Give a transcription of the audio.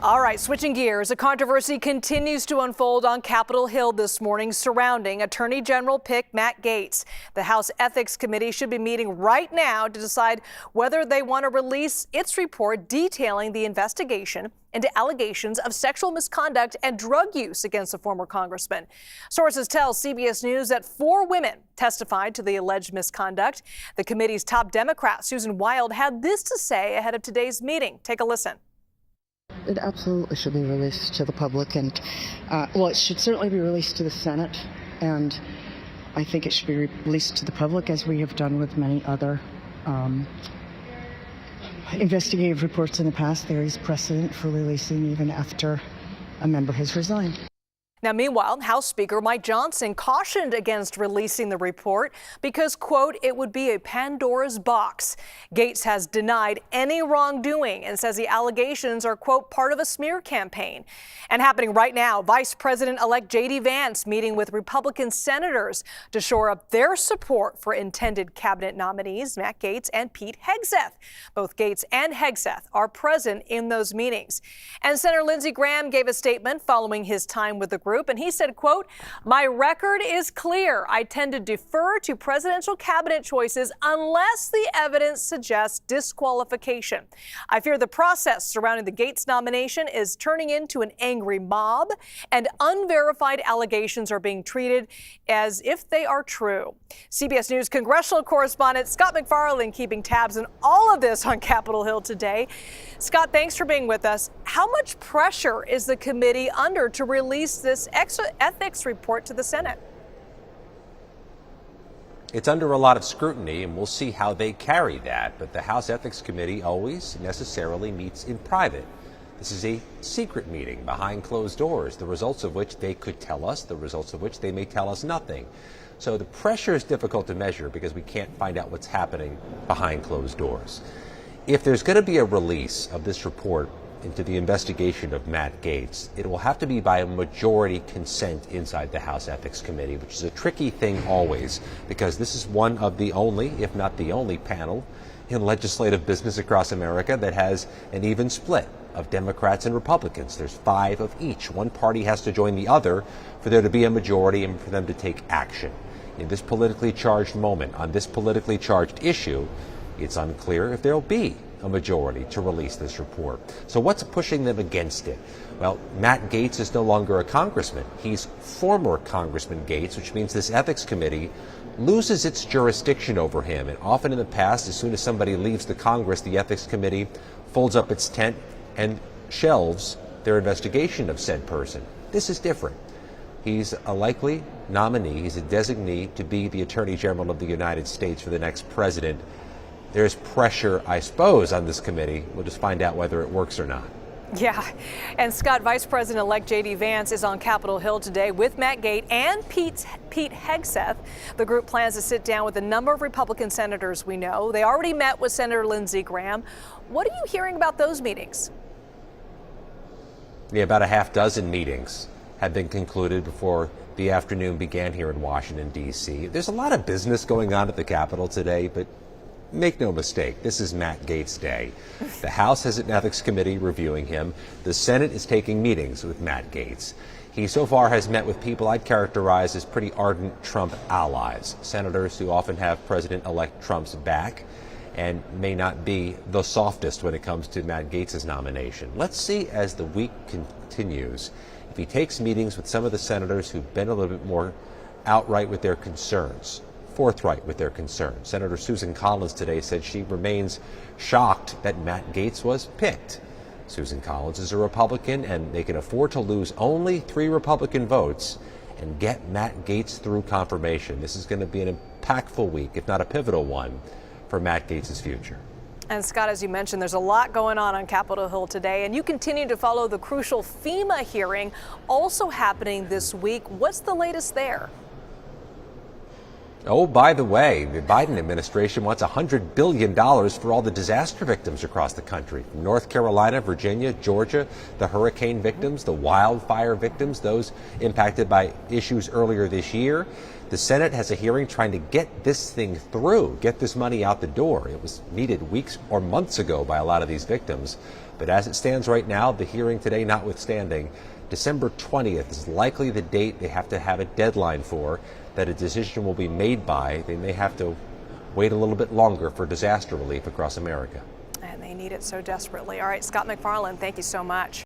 All right, switching gears, a controversy continues to unfold on Capitol Hill this morning surrounding Attorney General pick Matt Gaetz. The House Ethics Committee should be meeting right now to decide whether they want to release its report detailing the investigation into allegations of sexual misconduct and drug use against the former congressman. Sources tell CBS News that 4 women testified to the alleged misconduct. The committee's top Democrat, Susan Wild, had this to say ahead of today's meeting. Take a listen. It absolutely should be released to the public, and it should certainly be released to the Senate, and I think it should be released to the public as we have done with many other investigative reports in the past. There is precedent for releasing even after a member has resigned. Now, meanwhile, House Speaker Mike Johnson cautioned against releasing the report because, quote, it would be a Pandora's box. Gaetz has denied any wrongdoing and says the allegations are, quote, part of a smear campaign. And happening right now, Vice President-elect J.D. Vance meeting with Republican senators to shore up their support for intended cabinet nominees Matt Gaetz and Pete Hegseth. Both Gaetz and Hegseth are present in those meetings. And Senator Lindsey Graham gave a statement following his time with the group, and he said, quote, my record is clear. I tend to defer to presidential cabinet choices unless the evidence suggests disqualification. I fear the process surrounding the Gaetz nomination is turning into an angry mob, and unverified allegations are being treated as if they are true. CBS News congressional correspondent Scott MacFarlane keeping tabs on all of this on Capitol Hill today. Scott, thanks for being with us. How much pressure is the committee under to release this ethics report to the Senate? It's under a lot of scrutiny, and we'll see how they carry that. But the House Ethics Committee always necessarily meets in private. This is a secret meeting behind closed doors, the results of which they could tell us, the results of which they may tell us nothing. So the pressure is difficult to measure because we can't find out what's happening behind closed doors. If there's going to be a release of this report into the investigation of Matt Gaetz, it will have to be by a majority consent inside the House Ethics Committee, which is a tricky thing always, because this is one of the only, if not the only, panel in legislative business across America that has an even split of Democrats and Republicans. There's 5 of each. One party has to join the other for there to be a majority and for them to take action. In this politically charged moment, on this politically charged issue, it's unclear if there'll be a majority to release this report. So what's pushing them against it? Well, Matt Gaetz is no longer a congressman. He's former Congressman Gaetz, which means this ethics committee loses its jurisdiction over him. And often in the past, as soon as somebody leaves the Congress, the ethics committee folds up its tent and shelves their investigation of said person. This is different. He's a likely nominee. He's a designee to be the Attorney General of the United States for the next president. There's pressure, I suppose, on this committee. We'll just find out whether it works or not. Yeah. And Scott, Vice President-elect J.D. Vance is on Capitol Hill today with Matt Gaetz and Pete Hegseth. The group plans to sit down with a number of Republican senators we know. They already met with Senator Lindsey Graham. What are you hearing about those meetings? Yeah, about a half dozen meetings have been concluded before the afternoon began here in Washington, D.C. There's a lot of business going on at the Capitol today, but make no mistake, this is Matt Gaetz Day. The House has an ethics committee reviewing him. The Senate is taking meetings with Matt Gaetz. He so far has met with people I'd characterize as pretty ardent Trump allies, senators who often have President-elect Trump's back and may not be the softest when it comes to Matt Gaetz's nomination. Let's see as the week continues if he takes meetings with some of the senators who've been a little bit more outright with their concerns, forthright with their concerns. Senator Susan Collins today said she remains shocked that Matt Gaetz was picked. Susan Collins is a Republican, and they can afford to lose only 3 Republican votes and get Matt Gaetz through confirmation. This is going to be an impactful week, if not a pivotal one, for Matt Gaetz's future. And Scott, as you mentioned, there's a lot going on Capitol Hill today, and you continue to follow the crucial FEMA hearing also happening this week. What's the latest there? Oh, by the way, the Biden administration wants $100 billion for all the disaster victims across the country. From North Carolina, Virginia, Georgia, the hurricane victims, the wildfire victims, those impacted by issues earlier this year. The Senate has a hearing trying to get this thing through, get this money out the door. It was needed weeks or months ago by a lot of these victims. But as it stands right now, the hearing today notwithstanding, December 20th is likely the date they have to have a deadline for, that a decision will be made by. They may have to wait a little bit longer for disaster relief across America. And they need it so desperately. All right, Scott MacFarlane, thank you so much.